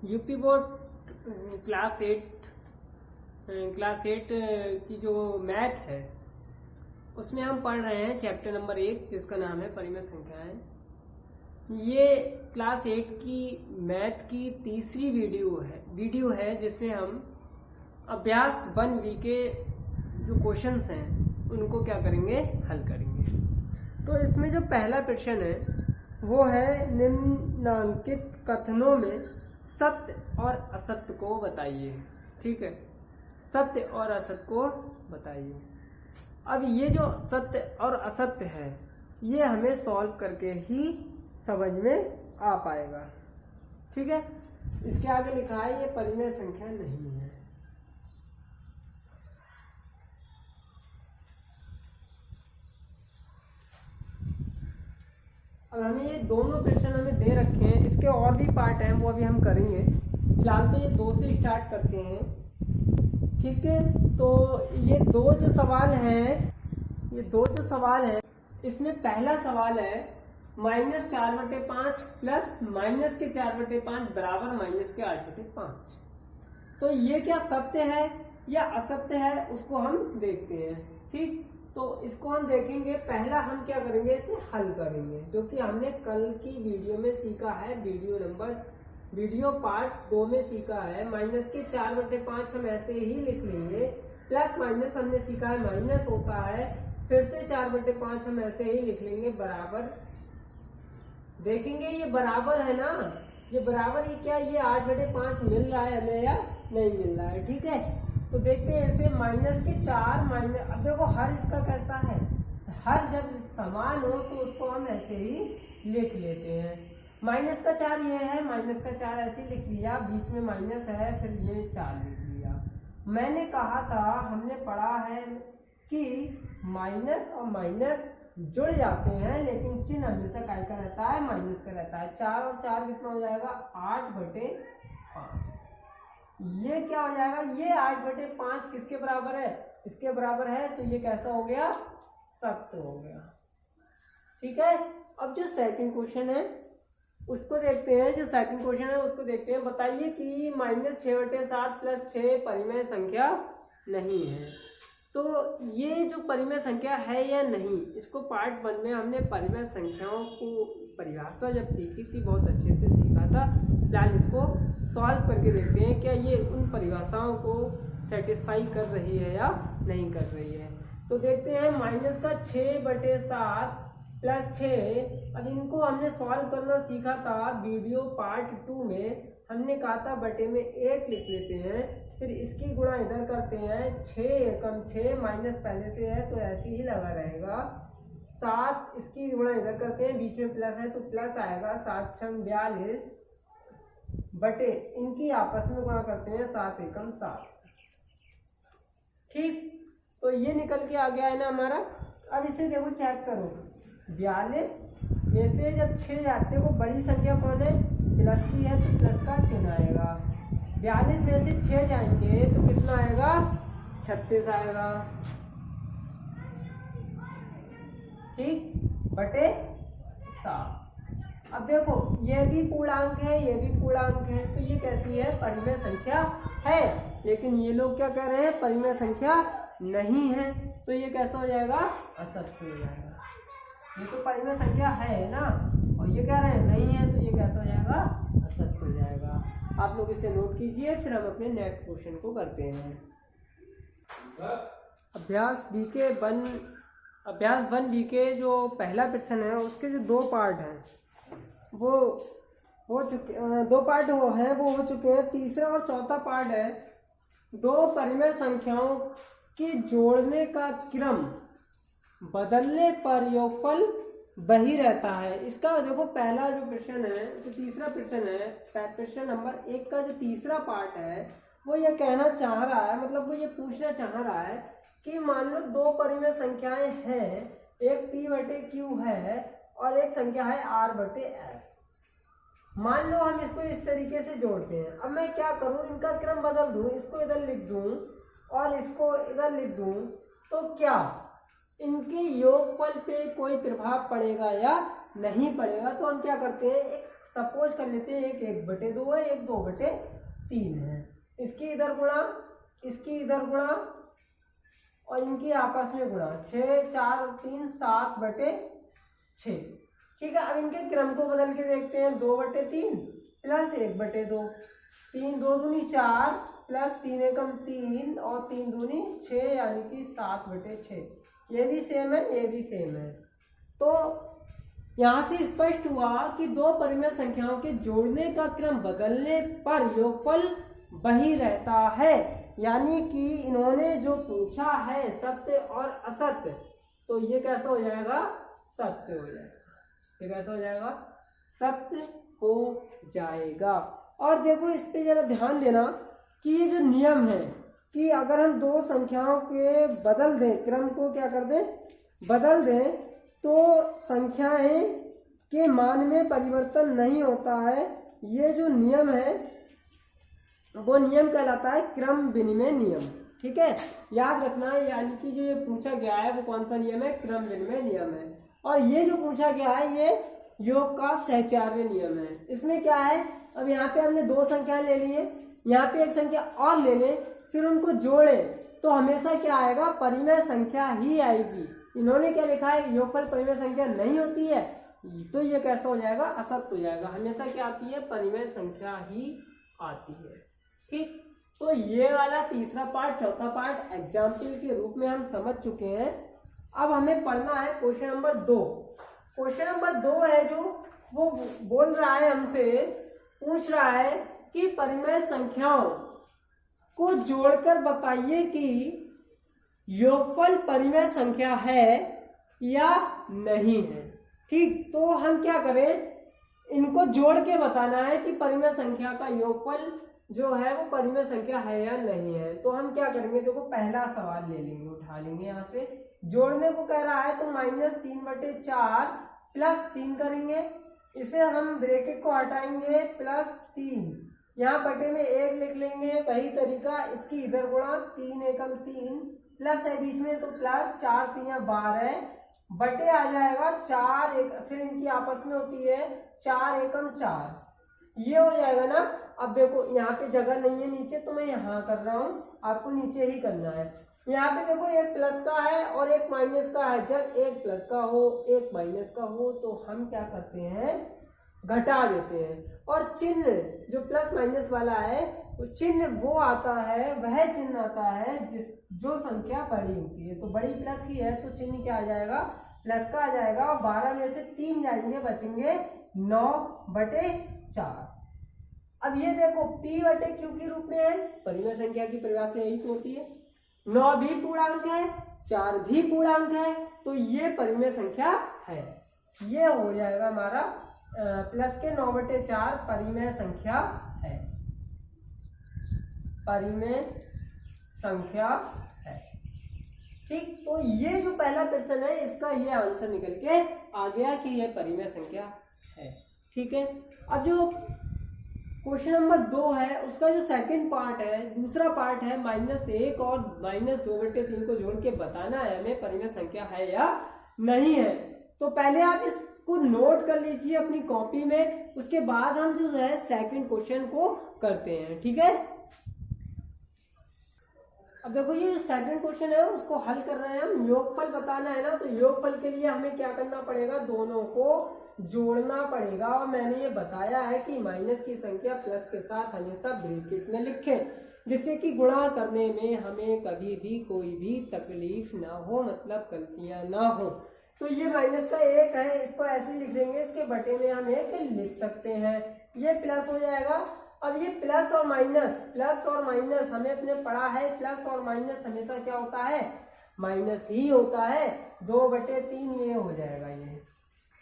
UP board class 8 की जो math है उसमें हम पढ़ रहे हैं चैप्टर नंबर 1 जिसका नाम है परिमेय संख्याएं। ये क्लास 8 की मैथ की तीसरी वीडियो है जिसमें हम अभ्यास 1B के जो क्वेश्चंस हैं उनको क्या करेंगे, हल करेंगे। तो इसमें जो पहला प्रश्न है वो है निम्नांकित कथनों में सत्य और असत्य को बताइए। ठीक है, सत्य और असत्य को बताइए। अब ये जो सत्य और असत्य है ये हमें सॉल्व करके ही समझ में आ पाएगा। ठीक है, इसके आगे लिखा है ये परिमेय संख्या नहीं है। अब हमें ये दोनों प्रश्न हमें दे रखे हैं, इसके और भी पार्ट हैं वो अभी हम करेंगे। फिलहाल तो ये 2 से स्टार्ट करते हैं। ठीक है, तो ये दो जो सवाल है इसमें पहला सवाल है -4/5 प्लस -4/5 बराबर -8/5। तो ये क्या सत्य है या असत्य है उसको हम देखते हैं। ठीक, तो इसको हम देखेंगे। पहला हम क्या करेंगे, इसे हल करेंगे, जो कि हमने कल की वीडियो में सीखा है। वीडियो पार्ट 2 में सीखा है। -4/5 हम ऐसे ही लिख लेंगे, प्लस माइनस हमने सीखा है माइनस होता है, फिर से 4/5 हम ऐसे ही लिख लेंगे, बराबर। देखेंगे ये बराबर है ना, ये बराबर ही क्या, ये 8/5 मिल रहा है हमें या नहीं मिल रहा है। ठीक है, तो देखते हैं ऐसे -4 अब देखो हर इसका कैसा है, हर जब समान हो तो उसको हम ऐसे ही लिख लेते हैं। -4 ये है, -4 ऐसे लिख लिया, बीच में माइनस है, फिर ये 4 लिख लिया। मैंने कहा था, हमने पढ़ा है कि माइनस और माइनस जुड़ जाते हैं लेकिन चिन्ह हमेशा काय का रहता है, माइनस का रहता है। 4 और 4 कितना हो जाएगा, 8/5। ये क्या हो जाएगा, ये 8/5 किसके बराबर है, इसके बराबर है, तो ये कैसा हो गया, सत्य हो गया। ठीक है, अब जो सेकंड क्वेश्चन है उसको देखते हैं। बताइए कि -6/7 + 6 परिमेय संख्या नहीं है। तो ये जो परिमेय संख्या है या नहीं, इसको पार्ट 1 में हमने परिमेय संख्याओं को परिभाषा जब सीखी थी, बहुत अच्छे से सीखा था। फिलहाल इसको सॉल्व करके देखते हैं क्या ये उन परिभाषाओं को सेटिस्फाई कर रही है या नहीं कर रही है। तो देखते हैं -6/7 + 6। अब इनको हमने सॉल्व करना सीखा था वीडियो पार्ट 2 में। हमने कहा था बटे में 1 लिख लेते हैं, फिर इसकी गुणा इधर करते हैं, 6 एकम 6, माइनस पहले से है तो ऐसे ही लगा रहेगा। 7 इसकी गुणा इधर करते हैं, बीच में प्लस है तो प्लस आएगा, 7 छंग 42 बटे इनकी आपस में गुणा करते हैं, 7 एकम 7। ठीक, तो ये निकल के आ गया है ना हमारा। अब इसे देखो चेक करो, 42 में से जब 6 जाते हैं, वो बड़ी संख्या कौन है, प्लस की है तो प्लस का चिन्ह आएगा। 42 में से 6 जाएंगे तो कितना आएगा, 36 आएगा। ठीक, बटे 7। अब देखो ये भी पूर्णांक है, ये भी पूर्णांक है, तो ये कैसी है, परिमेय संख्या है। लेकिन ये लोग क्या कह रहे हैं, परिमेय संख्या नहीं है, तो ये कैसा हो जाएगा, असत्य हो जाएगा। ये तो परिमेय संख्या है ना, और ये कह रहे हैं नहीं है, तो ये कैसा हो जाएगा, असत्य हो जाएगा। आप लोग इसे नोट कीजिए, फिर हम अपने नेक्स्ट क्वेश्चन को करते हैं। अभ्यास 1B के जो पहला प्रश्न है उसके जो 2 पार्ट हैं वो हो चुके, 2 पार्ट वो हो चुके हैं। तीसरा और चौथा पार्ट है, 2 परिमेय संख्याओं के जोड़ने का क्रम बदलने पर योगफल वही रहता है। इसका देखो पहला जो प्रश्न है, जो तीसरा प्रश्न है, प्रश्न नंबर 1 का जो तीसरा पार्ट है, वो ये कहना चाह रहा है, मतलब वो ये पूछना चाह रहा है कि मान लो 2 परिमेय संख्याएं हैं, एक P/Q है और एक संख्या है R/S। मान लो हम इसको इस तरीके से जोड़ते हैं। अब मैं क्या करूं, इनका क्रम बदल दूं, इसको इधर लिख दूं और इसको इधर लिख दूं, तो क्या इनके योगफल पे कोई प्रभाव पड़ेगा या नहीं पड़ेगा। तो हम क्या करते हैं, एक सपोज कर लेते हैं एक 1/2 है, एक 2/3 है। इसकी इधर गुणा, इसकी इधर गुणा और इनकी आपस में गुणा, 6 4 3 7/6। ठीक है, अब इनके क्रम को बदल के देखते हैं। 2/3 प्लस 1/2, 3 2 दूनी 4 प्लस 3 एकम 3 और 3 दूनी 6 यानी कि 7/6। ये भी सेम है, ये भी सेम है। तो यहाँ से स्पष्ट हुआ कि दो परिमेय संख्याओं के जोड़ने का क्रम बदलने पर योगफल वही रहता है। यानी कि इन्होंने जो पूछा है सत्य और असत्य, तो ये कैसा हो जाएगा? सत्य हो जाएगा। ये कैसा हो जाएगा? सत्य हो जाएगा। और देखो इस पे जरा ध्यान देना कि ये जो नियम है कि अगर हम दो संख्याओं के बदल दें, क्रम को क्या कर दें, बदल दें, तो संख्याएं के मान में परिवर्तन नहीं होता है। ये जो नियम है वो नियम कहलाता है क्रम विनिमय नियम। ठीक है, याद रखना है। यानी कि जो ये पूछा गया है वो कौन सा नियम है? क्रम विनिमय नियम है। और ये जो पूछा गया है ये योग का सहचार्य नियम है। इसमें क्या है, अब यहाँ पे हमने दो संख्याएं ले ली है, यहाँ पे एक संख्या और ले लें, फिर उनको जोड़े तो हमेशा क्या आएगा? परिमेय संख्या ही आएगी। इन्होंने क्या लिखा है? योगफल परिमेय संख्या नहीं होती है, तो ये कैसा हो जाएगा? असत्य हो जाएगा। हमेशा क्या आती है? परिमेय संख्या ही आती है। ठीक, तो ये वाला तीसरा पार्ट, चौथा पार्ट एग्जाम्पल के रूप में हम समझ चुके हैं। अब हमें पढ़ना है क्वेश्चन नंबर 2। क्वेश्चन नंबर 2 है जो वो बोल रहा है, हमसे पूछ रहा है कि परिमेय संख्याओं को जोड़कर बताइए कि योगफल परिमेय संख्या है या नहीं है। ठीक, तो हम क्या करें, इनको जोड़ के बताना है कि परिमेय संख्या का योगफल जो है वो परिमेय संख्या है या नहीं है। तो हम क्या करेंगे, देखो पहला सवाल ले लेंगे, उठा लेंगे यहाँ से। जोड़ने को कह रहा है तो -3/4 प्लस 3 करेंगे। इसे हम ब्रैकेट को हटाएंगे, +3, यहाँ बटे में 1 लिख लेंगे। वही तरीका, इसकी इधर गुणा, 3 एकम 3 प्लस है बीच में तो प्लस, 4 3 12 बटे आ जाएगा 4 एक, फिर इनकी आपस में होती है 4 एकम 4। ये हो जाएगा ना। अब देखो यहाँ पे जगह नहीं है नीचे, तो मैं यहाँ कर रहा हूँ, आपको नीचे ही करना है। यहाँ पे देखो एक प्लस का है और एक माइनस का है। जब एक प्लस का हो एक माइनस का हो तो हम क्या करते हैं? घटा देते हैं। और चिन्ह जो प्लस माइनस वाला है वो चिन्ह वो आता है, वह चिन्ह आता है जो संख्या बड़ी होती है। तो बड़ी प्लस की है तो चिन्ह क्या आ जाएगा? प्लस का आ जाएगा। और 12 में से 3 जाएंगे, बचेंगे 9/4। अब ये देखो P/Q के रूप में है, परिमेय संख्या की परिभाषा यही तो होती है। 9 भी पूर्णांक है, 4 भी पूर्णांक है, तो ये परिमेय संख्या है। ये हो जाएगा हमारा प्लस के 9/4 परिमेय संख्या है, परिमेय संख्या है। ठीक, तो ये जो पहला प्रश्न है इसका ये आंसर निकल के आ गया कि ये परिमेय संख्या है। ठीक है, अब जो क्वेश्चन नंबर 2 है उसका जो सेकंड पार्ट है, दूसरा पार्ट है, -1 और -2/3 को जोड़ के बताना है हमें परिमेय संख्या है या नहीं है। तो पहले आप इसको नोट कर लीजिए अपनी कॉपी में, उसके बाद हम जो है सेकंड क्वेश्चन को करते हैं। ठीक है, अब देखो ये सेकंड क्वेश्चन है उसको हल कर रहे हैं हम। योगफल बताना है ना, तो योगफल के लिए हमें क्या करना पड़ेगा? दोनों को जोड़ना पड़ेगा। और मैंने ये बताया है कि माइनस की संख्या प्लस के साथ हमेशा ब्रैकेट में लिखें, जिससे कि गुणा करने में हमें कभी भी कोई भी तकलीफ ना हो, मतलब गलतियां ना हो। तो ये माइनस का 1 है, इसको ऐसे लिख देंगे, इसके बटे में हम 1 लिख सकते हैं। ये प्लस हो जाएगा। अब ये प्लस और माइनस हमें अपने पढ़ा है, प्लस और माइनस हमेशा क्या होता है? माइनस ही होता है। 2/3 ये हो जाएगा ये।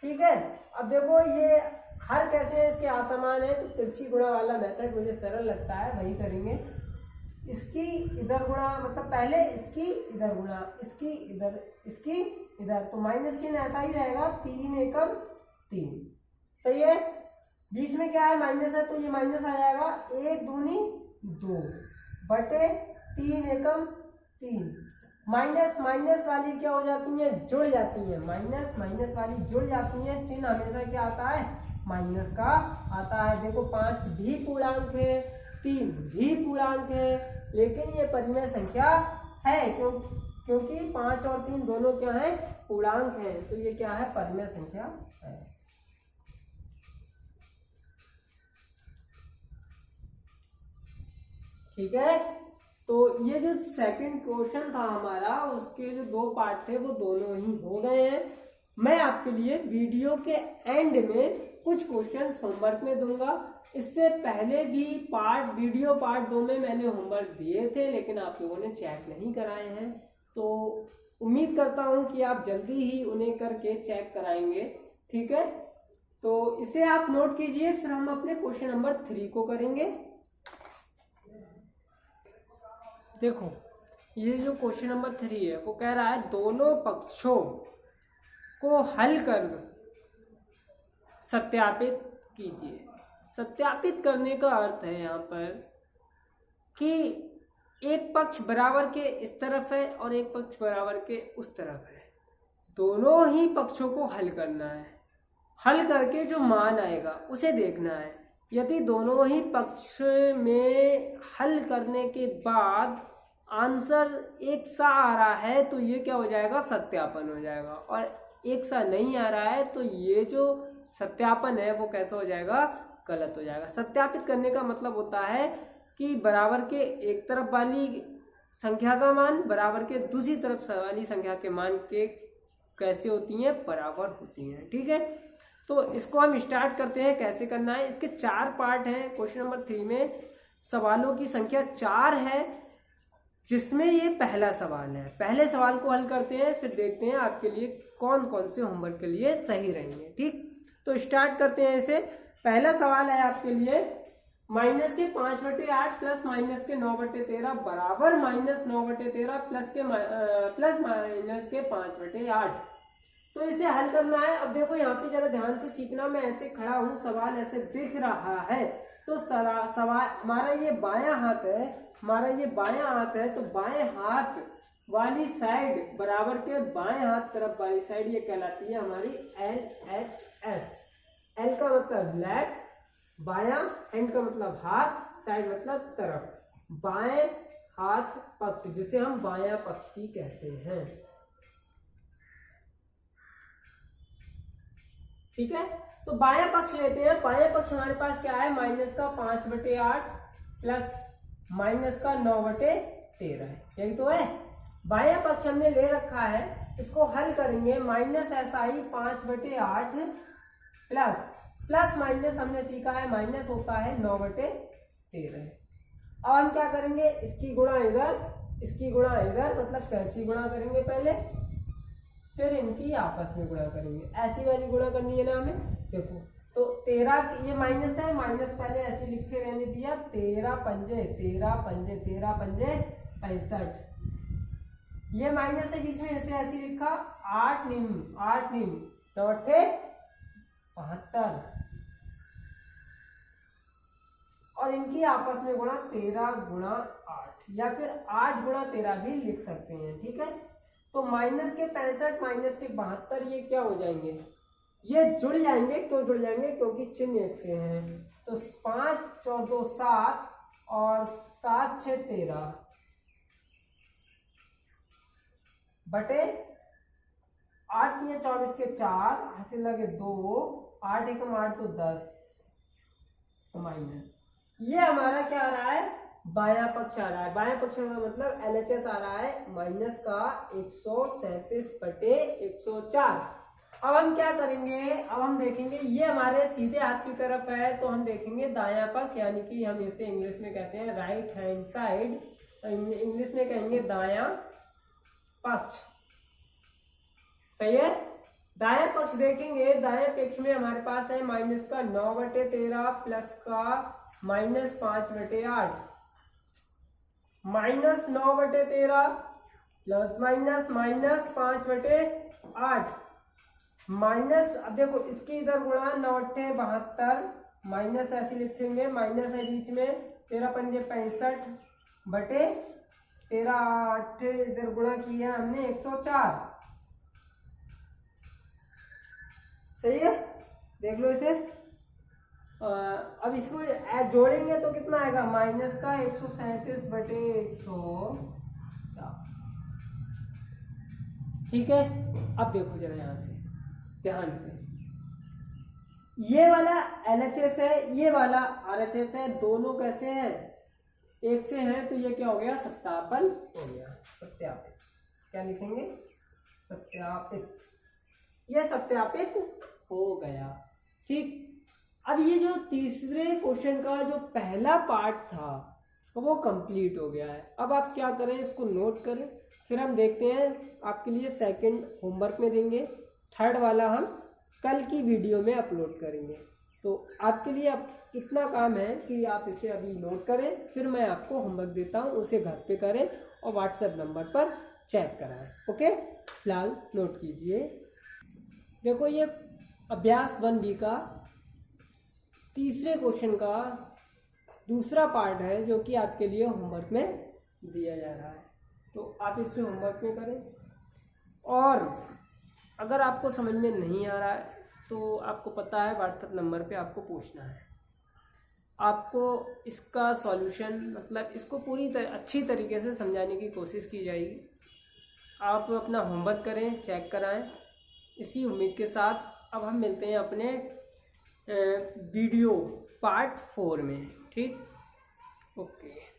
ठीक है, अब देखो ये हर कैसे है, इसके असमान है, तो तिरछी गुणा वाला मेथड मुझे सरल लगता है, वही करेंगे। इसकी इधर गुणा, मतलब पहले इसकी इधर गुणा, इसकी इधर, इसकी इधर, तो माइनस चिन्ह ऐसा ही रहेगा, 3 एकम 3। सही है, बीच में क्या है? माइनस है, तो ये माइनस आ जाएगा। 1 दूनी 2 बटे 3 एकम 3। माइनस माइनस वाली क्या हो जाती है? जुड़ जाती है। माइनस माइनस वाली जुड़ जाती है। चिन्ह हमेशा क्या आता है? माइनस का आता है। देखो 5 भी पूर्णांक है, 3 भी पूर्णांक है, लेकिन ये परिमेय संख्या है क्योंकि 5 और 3 दोनों क्या है, पूर्णांक है, तो ये क्या है, परिमेय संख्या है। ठीक है, तो ये जो सेकंड क्वेश्चन था हमारा, उसके जो 2 पार्ट थे वो दोनों ही हो गए हैं। मैं आपके लिए वीडियो के एंड में कुछ क्वेश्चन होमवर्क में दूंगा। इससे पहले भी वीडियो पार्ट 2 में मैंने होमवर्क दिए थे, लेकिन आप लोगों ने चेक नहीं कराए हैं, तो उम्मीद करता हूं कि आप जल्दी ही उन्हें करके चेक कराएंगे। ठीक है, तो इसे आप नोट कीजिए, फिर हम अपने क्वेश्चन नंबर 3 को करेंगे। देखो ये जो क्वेश्चन नंबर 3 है वो कह रहा है दोनों पक्षों को हल कर सत्यापित कीजिए। सत्यापित करने का अर्थ है यहाँ पर कि एक पक्ष बराबर के इस तरफ है और एक पक्ष बराबर के उस तरफ है, दोनों ही पक्षों को हल करना है। हल करके जो मान आएगा उसे देखना है। यदि दोनों ही पक्ष में हल करने के बाद आंसर एक सा आ रहा है तो ये क्या हो जाएगा, सत्यापन हो जाएगा, और एक सा नहीं आ रहा है तो ये जो सत्यापन है वो कैसा हो जाएगा, गलत हो जाएगा। सत्यापित करने का मतलब होता है कि बराबर के एक तरफ वाली संख्या का मान बराबर के दूसरी तरफ वाली संख्या के मान के कैसे होती हैं, बराबर होती हैं। ठीक है, तो इसको हम स्टार्ट करते हैं, कैसे करना है। इसके 4 पार्ट हैं। क्वेश्चन नंबर 3 में सवालों की संख्या 4 है, जिसमें ये पहला सवाल है। पहले सवाल को हल करते हैं, फिर देखते हैं आपके लिए कौन कौन से होमवर्क के लिए सही रहेंगे। ठीक, तो स्टार्ट करते हैं इसे। पहला सवाल है आपके लिए, माइनस के 5/8 प्लस माइनस के 9/13 बराबर माइनस 9/13 प्लस माइनस के 5/8। तो इसे हल करना है। अब देखो यहाँ पे जरा ध्यान से सीखना, मैं ऐसे खड़ा हूँ, सवाल ऐसे दिख रहा है, तो सवाल हमारा ये बायां हाथ है, तो बाएं हाथ वाली साइड बराबर के बाएं हाथ तरफ वाली साइड ये कहलाती है हमारी LHS। L का मतलब लेफ्ट, बायां, हैंड का मतलब हाथ, साइड मतलब तरफ, बाएं हाथ पक्ष, जिसे हम बायां पक्ष भी कहते हैं। ठीक है, तो बायां पक्ष लेते हैं। बायां पक्ष हमारे पास क्या है, माइनस का 5/8 प्लस माइनस का 9/13 है, यही तो है। बायां पक्ष हमने ले रखा है, इसको हल करेंगे। माइनस SI 5/8 प्लस माइनस हमने सीखा है, माइनस होता है 9/13। अब हम क्या करेंगे, इसकी गुणा इधर, मतलब कैंची गुणा करेंगे पहले, फिर इनकी आपस में गुणा करेंगे। ऐसी वाली गुणा करनी है ना हमें। देखो तो 13, ये माइनस है, माइनस पहले ऐसे लिख के रहने दिया, 13 पंजे 65। ये माइनस है बीच में, इसे ऐसे लिखा, 8 निम 72, और इनकी आपस में गुणा 13 गुणा 8, या फिर 8 गुणा 13 भी लिख सकते हैं। ठीक है, तो माइनस के 65 माइनस के 72 ये क्या हो जाएंगे, ये जुड़ जाएंगे। क्यों जुड़ जाएंगे, क्योंकि चिन्ह एक से हैं। तो 5 और 2 7 और 7 6 13 बटे 8 3 24 के 4 हासिल लगे 2, 8 1 8 तो 10, तो माइनस, ये हमारा क्या आ रहा है, बायां पक्ष आ रहा है। बायां पक्ष का मतलब LHS आ रहा है, माइनस का 137/104। अब हम क्या करेंगे, अब हम देखेंगे, ये हमारे सीधे हाथ की तरफ है, तो हम देखेंगे दायां पक्ष, यानी कि हम इसे इंग्लिश में कहते हैं राइट हैंड साइड, इंग्लिश में कहेंगे दायां पक्ष। सही है, दायां पक्ष देखेंगे। दाएं पक्ष में हमारे पास है माइनस का 9/13 प्लस का minus 5/8, minus 9/13 plus minus 5/8 minus, अब देखो इसकी इधर गुणा 9 8 72, माइनस ऐसे लिखेंगे, माइनस है बीच में, 13 पंजे 65 बटे 13 8 इधर गुणा किया हमने 104। सही है, देख लो इसे, अब इसको जोड़ेंगे तो कितना आएगा, माइनस का 137/100। ठीक है, अब देखो जरा यहाँ से ध्यान से, ये वाला LHS है, ये वाला RHS है, दोनों कैसे हैं, एक से हैं, तो ये क्या हो गया, सत्यापन हो गया, सत्यापित। क्या लिखेंगे, सत्यापित, ये सत्यापित हो गया। ठीक, अब ये जो तीसरे क्वेश्चन का जो पहला पार्ट था वो कंप्लीट हो गया है। अब आप क्या करें, इसको नोट करें, फिर हम देखते हैं आपके लिए सेकंड होमवर्क में देंगे, थर्ड वाला हम कल की वीडियो में अपलोड करेंगे। तो आपके लिए अब इतना काम है कि आप इसे अभी नोट करें, फिर मैं आपको होमवर्क देता हूँ, उसे घर पे करें और व्हाट्सएप नंबर पर चेक कराएं। ओके, फिलहाल नोट कीजिए। देखो ये अभ्यास 1B का तीसरे क्वेश्चन का दूसरा पार्ट है जो कि आपके लिए होमवर्क में दिया जा रहा है, तो आप इसे होमवर्क में करें। और अगर आपको समझ में नहीं आ रहा है तो आपको पता है व्हाट्सएप नंबर पे आपको पूछना है, आपको इसका सॉल्यूशन मतलब इसको पूरी अच्छी तरीके से समझाने की कोशिश की जाएगी। आप अपना होमवर्क करें, चेक कराएं, इसी उम्मीद के साथ अब हम मिलते हैं अपने वीडियो पार्ट 4 में। ठीक, ओके।